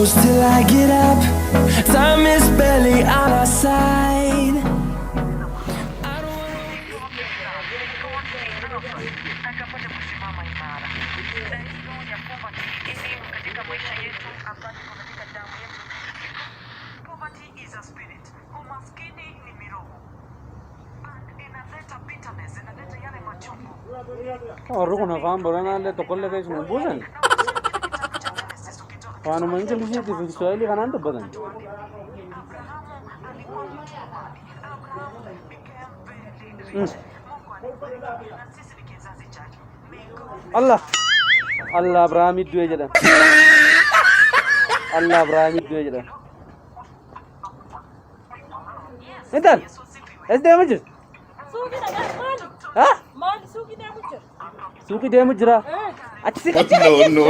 close till I get up. Time is barely on our side. Orukuna kan borana le tokolle kai sunu busan. Kanu manche lisi ti Kiswahili kanan badan. Allah Allah Abraham itu aja dah. Allah Abraham itu aja dah. Entar, SD macam? Hah? Suki dia mujra. अच्छी no.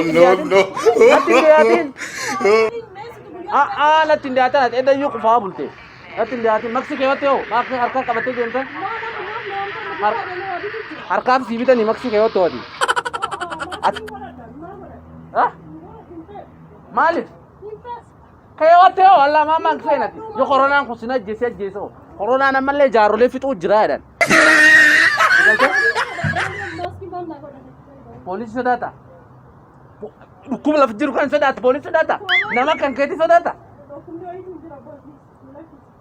Latin dia आता है यू कुफा बोलते latin dia आती मक्सी क्या होते हो मार्क हरका का बते जनता हरका आप सीबी तो नहीं मक्सी क्या होते हो अभी हाँ मालिक क्या होते हो अल्लाह माँ मक्सी ना जो कोरोना को सुना जैसे हो कोरोना ना मल्ले जारोले फिर तो उजरा है Polisi sudah tak? Hukum lah jurukan sudah, polisi sudah tak? Nama kan keti sudah tak?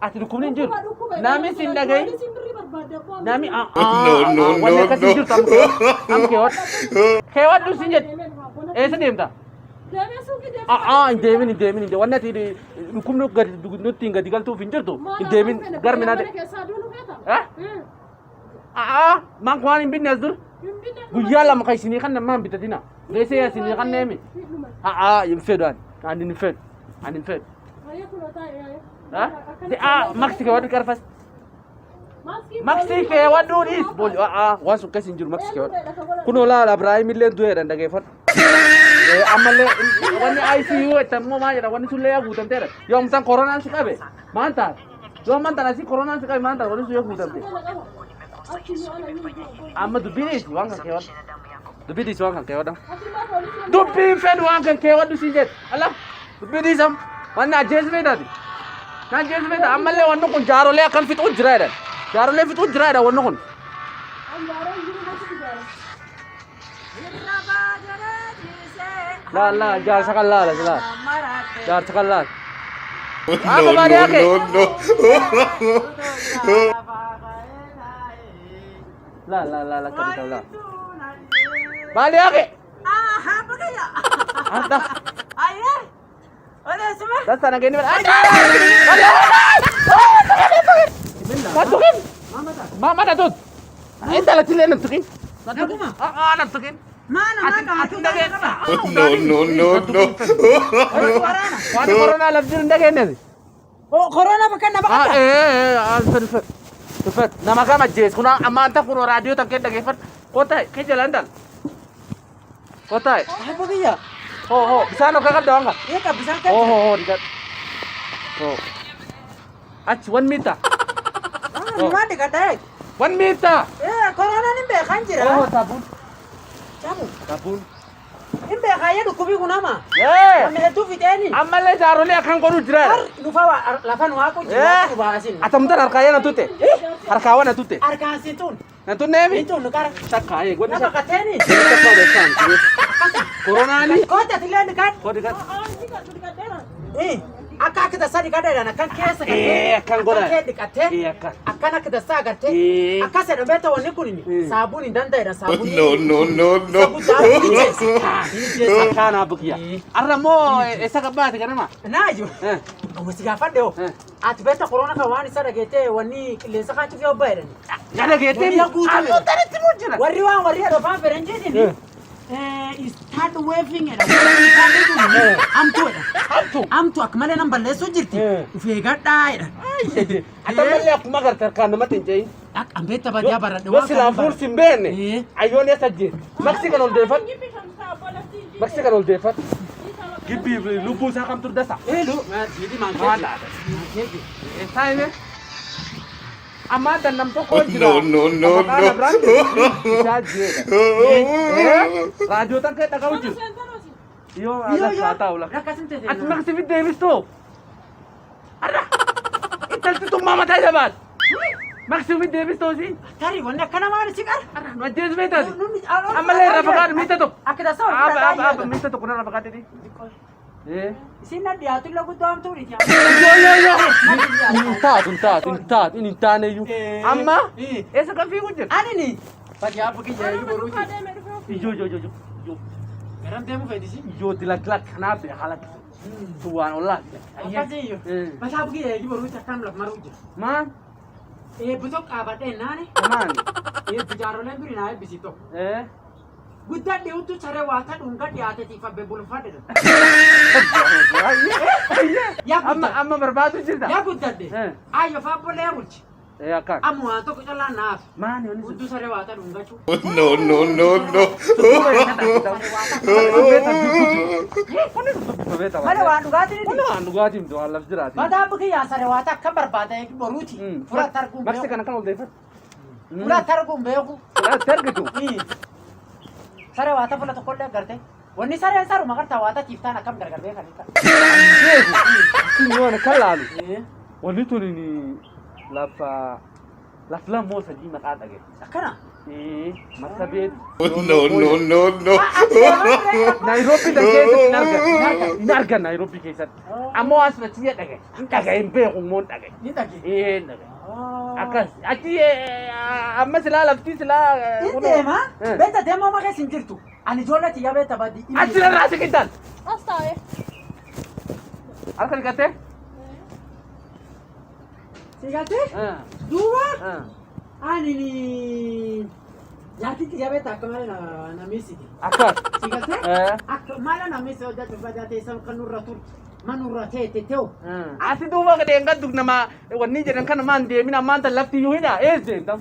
Ati hukum ni jur. Nami sinda gay. Nami Wana kasih jur tam kewat. Kewat tu sinjat. Sedem tak? Demin. Wana ti hukum nu gadi nu tinggal digal tu finjur tu. Demin gar minade. Mang kuan imbin nazur. Guyya la makai sini kan nama bitatina. Dese ya sini kan nemi. Infedan. Andin fed. Maxi ke wadu karfas. Maxi ke wadu is bol. Wasu kasin jur maxi ke wadu. Kuno la Ibrahim millen tu era ndage fat. Amalle wani ICU tammo ma jara wani sulle ya gutam tere. Yom tan corona sikabe. Manta. Yom manta nasi corona sikabe manta wani sulle gutam tere. Amma dubini wang kan kewat. Dubini wang kan kewat. Dubi fen wang kan kewat du sinjet. Alam. Dubini sam. Wanna jezme dadi. Na jezme da amalle wanno kun jaro le kan fit ujra da. Jaro le fit ujra da wanno kun. La jar sakal la. Jar sakal la. No. La kami tahu la. Balik lagi. Apa kaya? Ada. Ayah. Ada semua. Dah sana gini. Ada. Matukin. Mama dah tu. Entah lah cile nantukin. Nantukin. Nantukin. Mana? No. Wani corona labjir ndage ne. Oh, corona bukan apa kata? Tufat, nama kama jes, kuna amanta kuno radio tak kita gefat, kota, ke jalan dan, kota. Apa kaya? Bisa no kakak doang kan? Iya kak bisa kan? Dekat. Ach, 1 meter. Lima dekat deh. 1 meter. Corona ni bekan jira. Tabun. Ini bekaya du kubi kunama. Kami itu fiteni. Amalle jarole akan koru jira. Lupa lapan waku jira tu bahasin. Atam tar arkaya na tute. Arkawa na tute. Arkasi tun. Na tun nemi. Itu nukar. Sakaya, gua Apa kateni? Corona ni. Kota tilan dekat. Kau dekat. Akka kita sa dekat dah, kan kesa kan? Akan gora. Kan dekat teh. Iya kan. Akan kita sa dekat teh. Akka sa dompet wani kuning. Sabun ini dan daerah sabun. No. Sabun Akan apa kia? Arra mo esa kabat kan ma? Naju. Kamu siapa deh? Ati beta corona kawan isa dah gete wani lesa kan cuci obat ni. Ada gete ni. Aku tadi timur jira. Wari ada apa berenje ni? Start waving and amtu akmale nan balle so jirti ufi gadda atamalle akuma gartar kan matin jey ak ambeta ba dia barade wa sila fur simbene ayone sajje mexican on defat gibi lubu sa kam tur dasa lu ma jadi mangke saine amma dan nam to ko jira No. radio tak kita kau ju Yoo ala kaataa ula. Rakkasin ta'e. Ati maqsi fi deebistoo. Arra. Intalti tummaa mataa jabaat. Maqsi fi deebistoo si. Tarii wanni akkana maali si qara? Arra nu ajjeesu beektaati. Ammallee irraa fagaadhu miita tokko. Akka tasaa Abba miita tokko narraa fagaadhiti. Isin na dhiyaatu illee guddoo hamtuudhi. Hin taaneyyuu. Amma eessa kan fiigu jira? Ani ni. Fati haa bukiyyaa iyyuu boruuti. Ijoo. Garam deemu feetisi. Ijoo dilak kanaaf haala tuwaan ollaa. Akkasiyyuu. Fati haa bukiyyaa iyyuu boruuti akkam laf maruu jira. Maan? Eebbitoo qaabadhee naani. Maan? Eebbi jaaroleen durii naa eebbisi tokko. Guddaa dhi'uutu saree waata dhunga dhiyaateetiif abbe bulfadhe. Amma barbaadu jirta? Yaa guddadde. Ayyo faabbolee bulchi. Akkaan. Amma waan tokko callaan naaf. Maani wani Gudduu saree waata dhunga cuu. Malee waan dhugaatiin Wani waan dhugaatiin miti waan laf jiraati. Mataa bukiyyaa saree waata akka barbaada boruuti. Fula targuun Maqsi beeku. kana kan ol deeffatu? Fula targuun beeku. Targitu? Saree waata fula tokkollee agartee. Wanni sareen saruma gartaa waata tiiftaan akkam gargar beekaniidha. Kun kan laalu. Wanni tuni lafa lammoo sadii maqaa dhage. Akkana. Marsabeet. No. Nairobi da keessatti hin argan Nairobi keessatti. Ammoo as na ciye dhage. Dhage hin beeku immoo dhage. Ni dhage. Dhage. Akkas achi amma silaa lafti silaa. Ni deema. Beeta deemaa maqaa isin jirtu. Ani ijoollee xiyyaa beeta badii. Achi irraa si qixxaan. As taa'ee. Harka dhiqattee? Sigalte? Duuba? Ani ni yaati xiyyaa beeta akka malee na miisiti. Akkas. Sigalte? Akka malee na miisi hojjatu bajaatee san kan nurra turte. Manurra teete te'u. Ati duuba gadeen gaddu nama wanni jedhan kana maan deemina maanta lafti iyyuu hidha ees deemtam.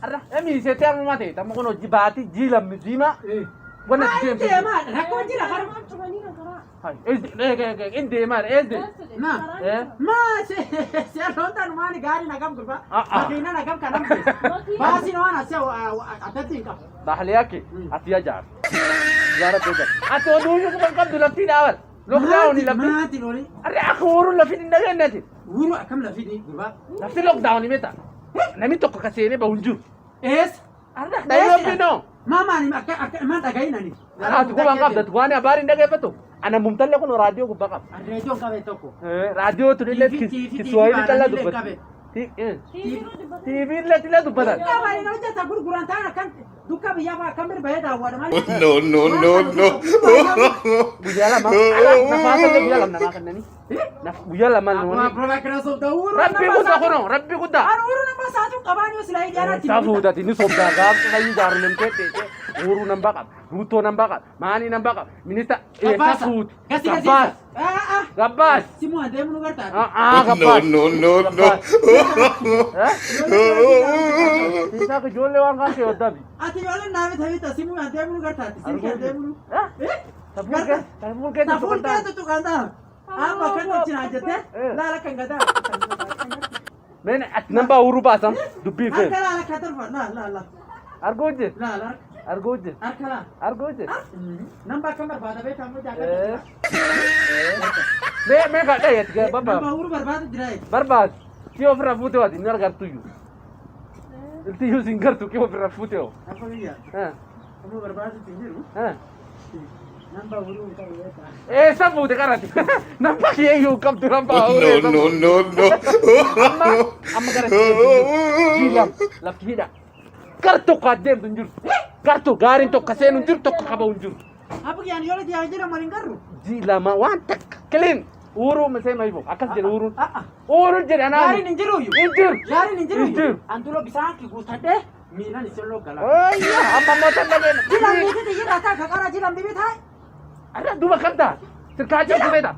Arra emi seete arma ta'e tamma kun hojii baati jiilam diima. Wanna Ai deemaa rakkoo jira kara. Hai ees deemaa ees deem. Ma seerroontaan maali gaarii nagam gurba. Makiina nagam kanam keessa. Baasiin waan asii addatti hin qabu. Bahali yake ati ajar. Zara beja. Ati oduuyyuu kun qabdu lafti dhaawal. Lockdown lafti. Maati looni. Arre akka wuru lafti hin dhageenyati. Wuru akkam lafti gurba. Lafti lockdown meta. Nami tokko ka seenee bahu hin jiru. Ees. Arra Nairobi no. Maamaani akka man dhagayinani. Ati kuma qabda waan abaari hin dhageeffatu. Ana mumtalle kun raadiyoo gubbaa qaba. Reediyoon qabee tokko. Raadiyoo tun illee Kiswahili callaa dubbata. TV illee dubbatan. Qabaani na hojjeta gurguran ta'an akkan dukka biyyaa fa'aa akkam birbahee daawwata malee. No. Guyyaa lama. Nafaasallee guyyaa lama namaa kennanii. Guyyaa lama namoonni. Microsoft ta'uu. Rabbi guddaa kunoo rabbi guddaa. Anu uru nama saatu qabaani silaa ijaarratti. Safuudhati ni sobdaa gaafsa fayyuu jaaruleen keettee uruu nan baqab ruutoo nan baqab maanii nan baqab minista safuut gabbaas. Simu adeemu nu gartaati. Gabbaas. No. Isaa ka ijoollee waan kaan kee hoddabi. Ati ijoolleen naami ta'ita simu adeemu nu gartaati. Simu adeemu nu. Safuun keetti Nafuun keetu tuqantaa. Amma kan tolchinaa jettee laala kan gadaa. Mene ati nan baa uruu baasan dubbii fee. Harka laala ka torba laala. Arguu jir. Laala. Arguu jir. Harka laala. Arguu jir. Namba kan barbaada beekamu jaakata. Mee ka dhayet gee babba. Namba uru barbaada jiraay. Barbaad. Kii ofirraa fuutee waati inni argartuyyuu. Iltiyyuu sin gartu kii ofirraa fuutee hoo. Akka biyya. Amma barbaada jiru. Namba uru kan beekaa. Eessa fuute qarati? Namba kiyyuu qabdu namba uru. No. Amma gara jiilam lafti hidha. Gar tokko adeemtu hin jirtu. Gartu gaariin tokko seenu hin jiru tokko qabu hin jiru. Apa yang yola dia jira maling garru? Jiilama waan takka clean. Uruu misee mayibo akkas jedhe uruun. Uruun jedhe anaa. Gari ninjiru yu. Injiru. Gari ninjiru yu. Injiru. Antulo bisa ki gutade. Milan isollo gala. Ayya amma moota dhageena. Jilam bibi ti jira ta kakara jilam bibi thai. Arra duuba qabda. Sirkaachaa kubeeta.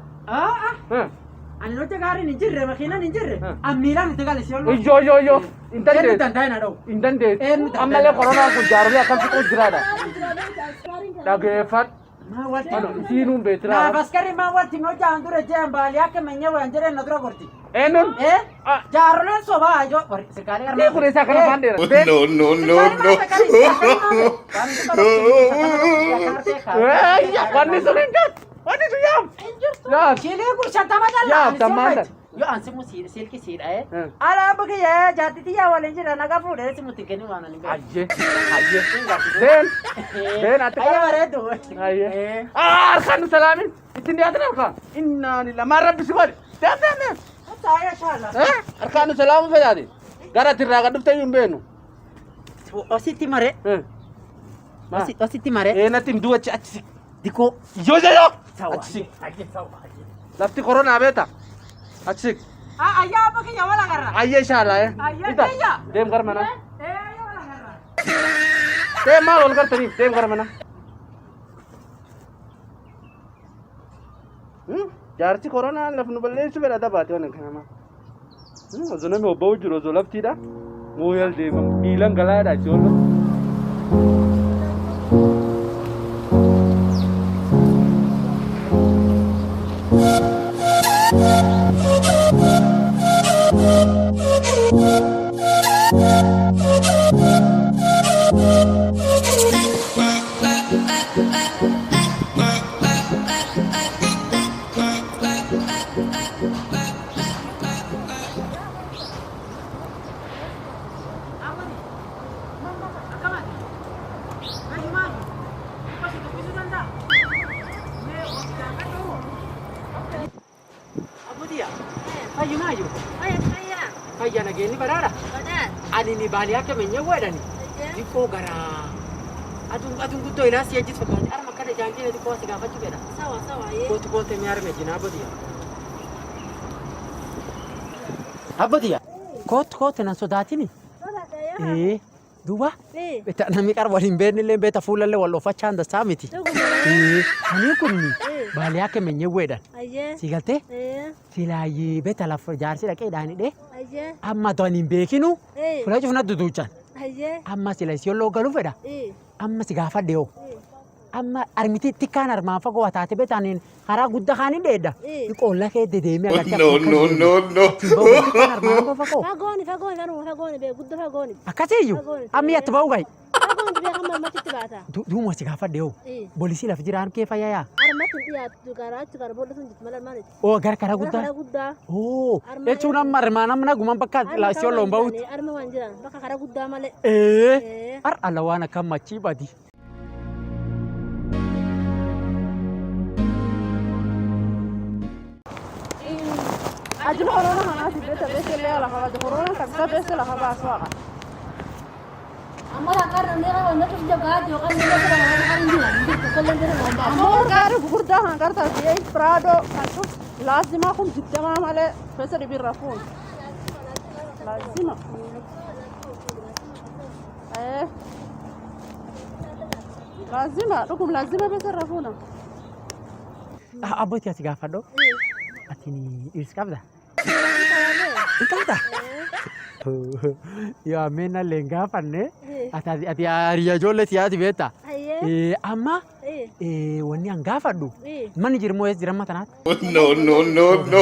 Ani note gari ninjirre makina ninjirre. Am milan te gal isollo. Yo. Intan Jadi de. tandai na do. Intan de. Ammalee koronaa kun jaarolee akkam xiqqoo jiraadha. Dhageeffadhu. ما ولتي أنا سينون بيترا لا بس كريم ما ولتي نو جان دور جان بالياك من يو انجر ندرو غورتي إنون ايه جارلن صبا جو سركاري إيه كوري ساكنا باندير No, no, no, no. واني سولينجات واني سيام يا شيلي كل شنطه ما يا جلا تمام يو انسي مسير سيل كي ايه على بك يا جاتي تي يا ولين جرا نغا فود سي متكني وانا نغا أجي بين أتكلم ايوه ردو أيه أركان سلامين إتني أدنى أركان إنا لله ما رب سوالي تمام يا شاء الله أركان سلام في هذه قرأت الرجال دفتين بينه اوسيتي ماري اوسيتي ماري إيه نتيم دوا تشاتسي ديكو يو يو سوا أتسي اجي سوا لفتي كورونا بيتا أتسي ايا بك يا ولا غرا أيه شاء إيه أيه إذا أيه. ديم كرمنا ايه يا ولا غرا ديم ما أقول كرتني ديم كرمنا جارتي كورونا لفنو بلين شو بلا دباتي وانا كنا زنا مي وبوجرو زولفتي دا مو يل ديم ميلان غلا دا شولو Ayo maju. Ayo lagi ini berada. Ani ni balik ke menyewa dah ni. Di gara. Aduh kutu ina sih aja sebenarnya. Ar makan janji nanti kau segala macam beda. Sawa ye. Kau temyar mejina apa dia? Apa dia? Kau tenan sodati ni. Duba? Beta nami kar walin beni le beta fulalle wallo facanda samiti. Ani kunni. Balik ke menyewa dah. Sigalte? Silayi beta la jarsi la kay dani de. Amma donin bekinu. Fula jufna duduchan. Amma silai siolo galu feda. Amma sigafa deo. Amma armiti tikkan arma fa go watate betanin hara gudda khani deda. Ikolla ke de demi aga. No, no, no, no. Fagoni be gudda fagoni. Akaseyu. Ammi atbau gai. Fagoni be amma mati tibata. Du mo sigafa deo. Bolisi la fijiran ke fa ya. Armatu iya tukar bola sun jitmalan mani. Oh gar kara gudda. Gudda. Oh, echuna marma namna guman bakka la siolo mbaut. Arma wanjira baka kara gudda male. Ar alawana kam machi badi. أجل كورونا هنا في بيت اللي على خلاص كورونا كذا بس لا خلاص واقع. أمورا كارن نيجا ونشوف جبهات يوكان نيجا كذا كارن جيلا نيجا كل اللي نقوم أمور كارن بقول ده هنقدر تبيع برادو كنشوف لازم أكون جدا ما ماله بس اللي بيرفون لازم إيه لازم بس يرفونا. Abot ya sigafa do. Atini iskabda. Ikabda. Ya mena lenga panne. Ati ariya jolle tiati beta. Amma wani angafa do. Mani jirmo es jirama tanat. No, no, no, no.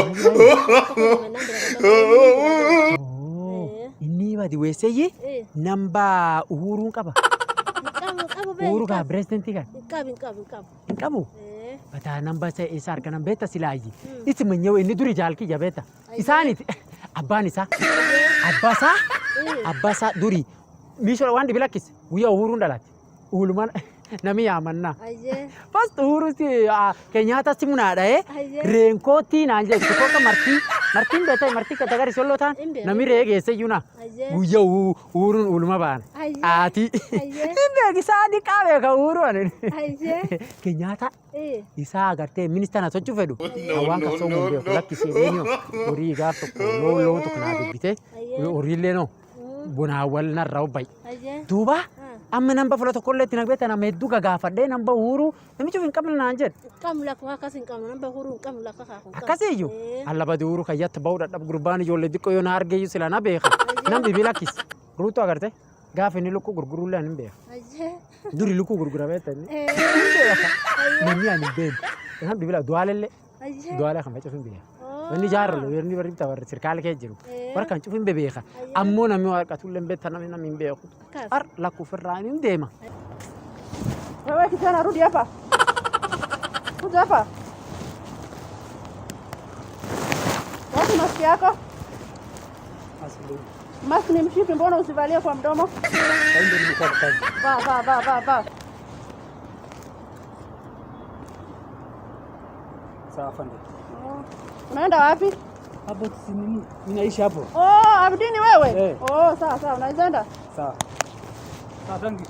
Ini wadi weseye namba uhurun kaba. Uhuru ka presidenti kan. Kabu. Bata namba saya isar kana beta silaji. Itu menyewa ini duri jalki ya beta. Isani abban isa. Abbasa duri. Misal wandi bilakis. Uya uhurun dalat. Uluman nami amanna. Pas uhuru si Kenyatta si munada Renkoti nanje kota Martin beta Martin kata gari solo tan. Nami rege se yuna. Uya uhurun uluma ban. Ati. Ini kisah kawe ka uhuru ane. Kenyatta. Isa agarte minister na sochu fedu. Awan ka so munde lakis enyo. Ori garto lo to kana bite. Ori leno. Buna wal na rawbai. Duba. Amma namba fula tokolle tinak beta na meddu ga gafade namba uhuru. Nami chufin kamla nanjet. Kamla ko kasin kamla namba uhuru kamla ka ka. Akaseyo. Alla badu uhuru kayat bawda dab gurbani jolle dikko yo na arge yusila na beekha. Nambi bilakis. Ruto agarte. Gafe ni lukku gurgurulla nimbe. Duri lukku gurgura beta ni. namni ani been kan dibila du'aalelle du'aala kan facasuun beeka wanni jaarrole werni warri bitaa warri sirkaala kee jiru warra kan cufuun bebeeka ammoo namni waaqatullee hin beekta namni hin beeku ar lakkuufirraa hin deema. Wewe kijana rudi hapa. Kuja hapa. Wapi maski yako? Maski ni mshipi, mbona usivalie kwa mdomo? Va. Sawa afande. Unaenda wapi? Hapo mimi naishi hapo. Oh, Abdini wewe? Eh. Oh, sawa, unaenda? Sawa. Sawa tangi.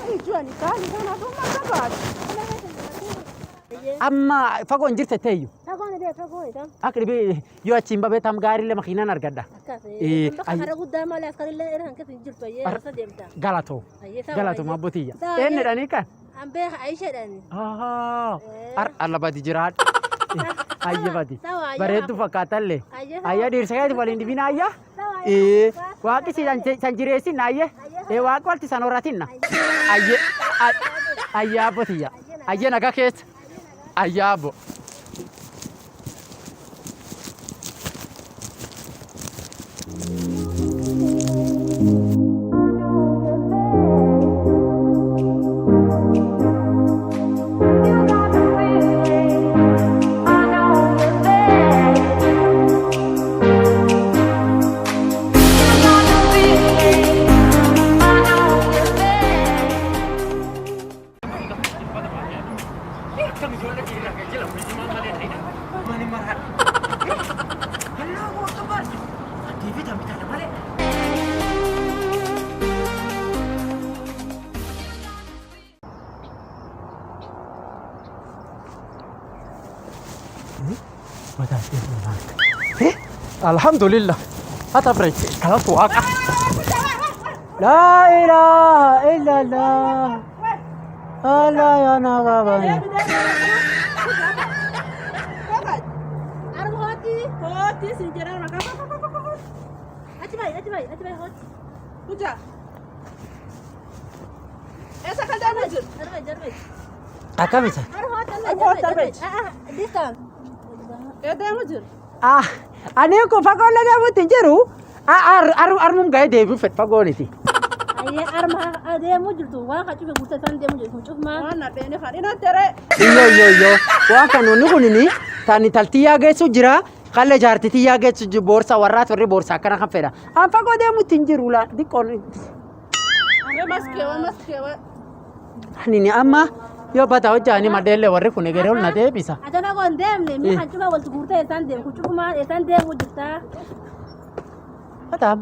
Hii jua ni kali sana tu mtakabati. Amma fagoon jirte teeyyu. Fagoo itam. Akribi yoo achiin babeetam gaariillee makiinaan argadda. Bakka kara guddaa malee as karillee irraan keessa hin jirtu ayyee gosa deemta. Galatoo mabbootiiyya. Eenyudhanii kan? Ambee Aishaadhaani. Allabati jiraadha. Ayyabati. Bareedduu fakkaatallee. Ayyaa dhiirsakeeti waliin dibina ayyaa. Waaqi san jireessin ayyee. Waaqi walti san horatinna. Ayyaa abbotiyya. Ayyee nagaa keessa. Ayyaa abbo. Alhamdulillah. Hata break. Kalau tuak. La ilaha illallah. Allah ya nagabani. Hoti sinjera na kapa. Ati bai hoti. Kuja. Esa kan dah mujur. Jarbai. Akam isa. Jarbai. This time. Ya dah mujur. Ani ko fagoon laga mutin jiru. Armum gaya deebi fet fagooniti. Ayyee arma adeemu jirtu waan qacufe guuttataan deemu jirtu cufmaa. Waan addeeni fadhina tere. Iyo. Waan kan nuuni kunini tani taltiyyaa geessu jira. Qalle jaartitiyyaa geessu jiru boorsa warraat warri boorsa akkana kan fedha. An fagoo deemutin jiru la diqqoon. Ame maskewa. Anini amma yoo bata hojjaani madeelle warri kun egeree ol na deebisa. Atana koon deemne mi kan cufa waltu guurtee isaan deemu cufumaa isaan deemu jirtaa. Bata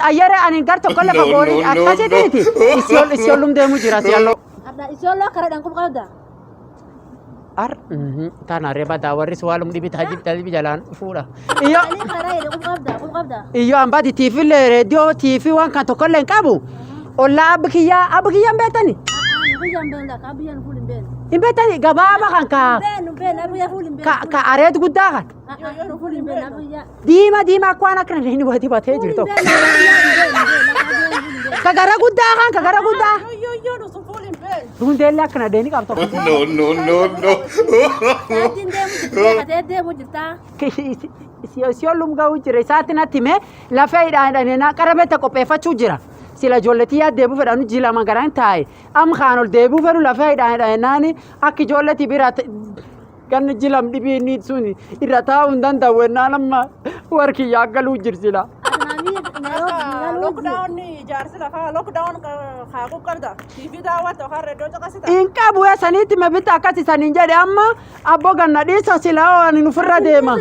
ayyere ani gar tokko lafa gooni akkasitiiti. Isiyollum deemu jira siyallo. Adda isiyolloo karadhaan qub qabda. Kana reba dawarri swalum dibi tajibi jalan fuudha. Iyo Ani karaa jedhe qub qabda. iyo ambati TV le radio TV waan kan tokko leen qabu. Olla abkiyyan beetani. Biyyan beela ka biyyan fuulin beela. Hin beetani gabaaba kan ka Beela biyya fuulin beela. ka areet guddaa kan. Fuulin beela biyya. Diima akkana akkana inni wati batee jirtu. Ka gara guddaa kan ka gara guddaa. Yo no sun fulin ben. Hundeelle akkana deeni qabto. No. Saatiin deemu jirtaa katee deemu jirtaa. Isiyollum ga'u jira isaatiin attime lafee hidhaadhanina qarabetta qopheeffachuu jira. Sila ijoolletii yaa deebuu fedhanu jila magaraan taa'e am kaan ol deebuu fedhu lafee hidhaadhaninaani akka ijoolletii biraa ganni jilam dhibiinni sun irra taa'uu hin danda'u ennaan amma warkiyyaa galuu jirsila. Lockdown ni jaarsi lafa lockdown kaaquu qabda. TV daawwata yookaan reediyoo caqasita. Hin qabu saniitti mabitta akkasi saniin jedhe amma abboo ganna dhiisa silaa ani nufirra deema.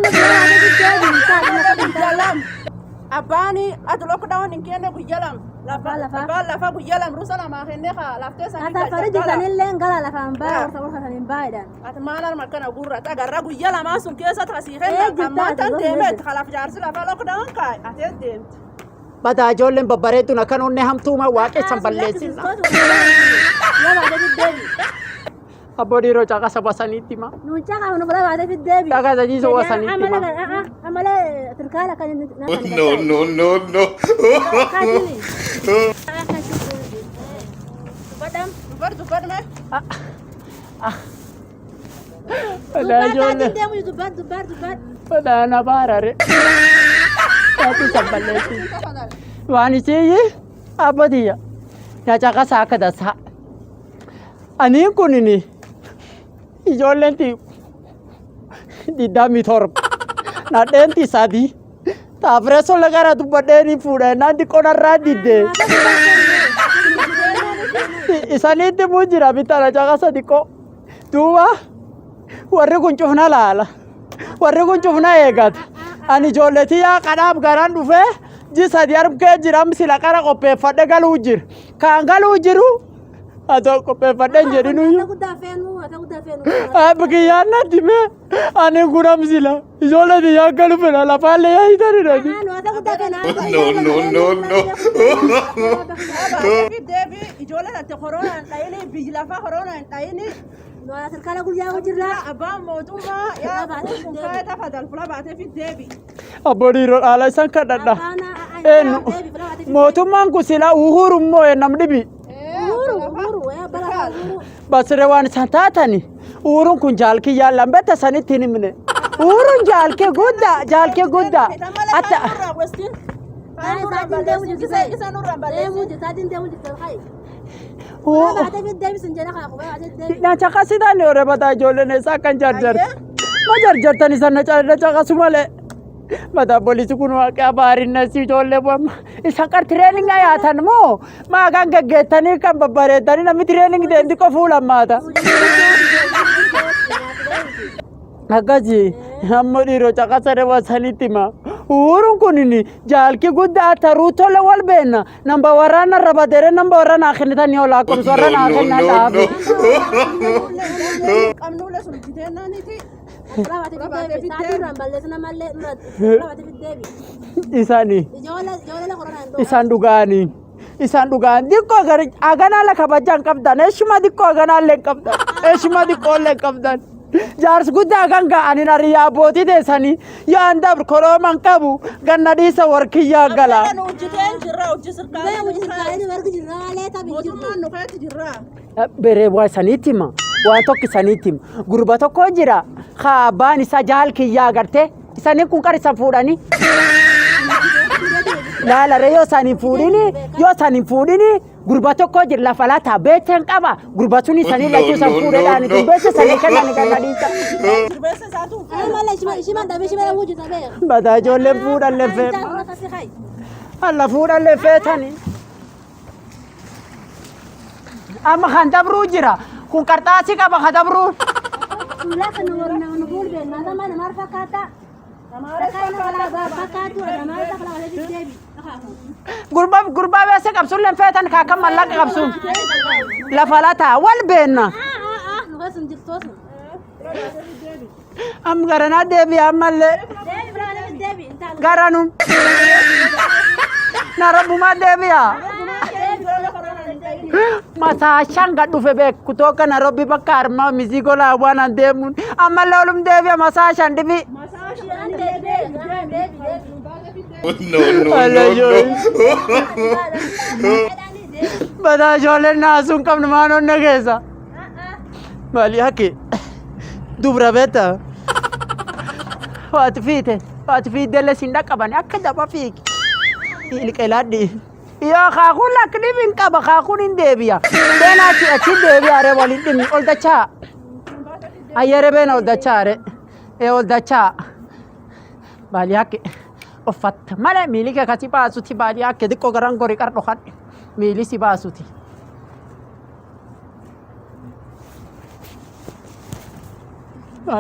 Abbaani ati lockdown hin kenne guyyalam. Lafa guyyalam rusa namaa kenne kaa laftee sanii Ata fari jirtanillee gara lafaan baa warsa saniin baay'edhaan. ati maalaan makkana gurra agarra guyyalamaa sun keessa tasii kenne kan maatan deemet kalaaf jaarsi lafa lockdown kaa'e ati deemti. Bata ijoolleen babbareedduun akkan onnee hamtuuma waaqessan balleessina. Lama deebi deebi. Abboo dhiiroo caqasa basaniitti ma. Nuunca qaba nu bala baatee fi deebi. Caqasa jiisoo basaniitti ma. Amalee tirkaala kan No. Badam dubbadhu mee. Badaa ijoollee. Deemu dubbadhu. Badaa na baarare. Taatu sabballeessi. Waan ishee abadiyya. Nyaata qasaa akka tasaa. Aniin kunini ijoolleen digdamii torba. Nadheenti sadii. Taafreessoo lagara dubbadheeni fuudhee naan xiqqoonarraa diddee. Isaniitti muu jira bitana caqasa xiqqoo. Duuba warri kun cufna laala. Warri kun cufna eegata. Ani ijoolletii yaa qadhaaf garaan dhufee ji sadii argee jiram sila qara qopheeffadhe galuu jira. Kaan galuu jiru atoo qopheeffadhe hin jedhinuyyuu. Biqiyyaan natti mee ani gunam sila ijoolletii yaa galu fedha lafaallee yaa hitani dhani. No. Deebii ijoolleen ati koronaan dhayini biyyi lafaa koronaan dhayini. Sarkala guyyaa hojirraa. Abbaan mootummaa yaa kunkaa'ee tafa dalfula baatee fi deebii. Abbo dhiiroo dhaala isan kadhadha. Mootummaan kun sila uhuru immoo nam dhibi. Basire waan isaan taatani uhuruun kun jaalkii yaallan betta sanitti hin himne. Uhuruun jaalkii guddaa. Atta. Na caqasitaan yoo bataa ijoolleen isaa kan jarjarte. Ma jarjartan isa na caqasu malee. Bataa poolisi kun waaqaa baarinna si ijoollee bu'ama. Isa qar tireeninga yaatan moo maagaan gaggeettanii kan babbareettanii namni tireeningi deemti qofuu lammaata. Akkasii amma dhiiroo caqasa dabarsanitti hima. Uhuruun kunini jaalkii guddaa taruu tolle wal beenna. Namba waraana rabadeere namba waraana akinitan yoo lakkoofsa waraana akinna dhaabe. Qabnuule sun jiteennaaniti. Isaanii. Isaan dhugaanii. Isaan dhugaan xiqqoo aganaa la kabajaan qabdan. Eeshuma xiqqoo aganaa illee qabdan. Eeshuma xiqqoo illee qabdan. Jaarsi guddaa kan ga'anii hariyaa abbootii teessanii yaan dabru korooman qabu ganna dhiisa warkiyyaa gala. Beree waa isaniitti hima. Waan tokko isaniitti hima. Gurba tokko jira. Haa abbaan isaa jaalkiyyaa agartee isanii kun qar isa fuudhanii. Laalaree yoo isaan hin fuudhini gurba tokko jira lafa laata beekteen qaba gurba sun isanii lachuu san fuudheedhaan ittiin beeksa sanii kennan ganna dhiisa. Bataa ijoolleen fuudhallee fe'ama. Alla fuudhallee feetanii. Amma kan dabruu jira kun qarxaasii qaba kan dabruu. Gurbaa beese qabsuun leen feetan kaakan mallaqa qabsuun lafa lataa wal beenna. Am garanaa deebi'a ammallee garanuun narabbumaa deebi'a. Masaa shanga dhufe beeku tokko Nairobi bakka harma mizigo laawwan deemuun ammallee olum deebi'a masaa shan dhibi. Bataa ijoolleen naasuun qabnu maanonni keessa. Maali hakke dubra beektaa? Waati fiidellee siin dhaqqabani akka daba fiigi. Ilqeelaadhi. Yoo kaakuun lakki dhibin qaba kaakuun hin deebi'a. Beenaatti achi deebi'a ree waliin dhimmi ol dachaa. Ayyere beena ol dachaa ree. Ol dachaa. Maali hakke uffatta malee miilli kee kasi baasuti baali hakke xiqqoo garaan gorii qarqoo hadhe miilli si baasuti. No.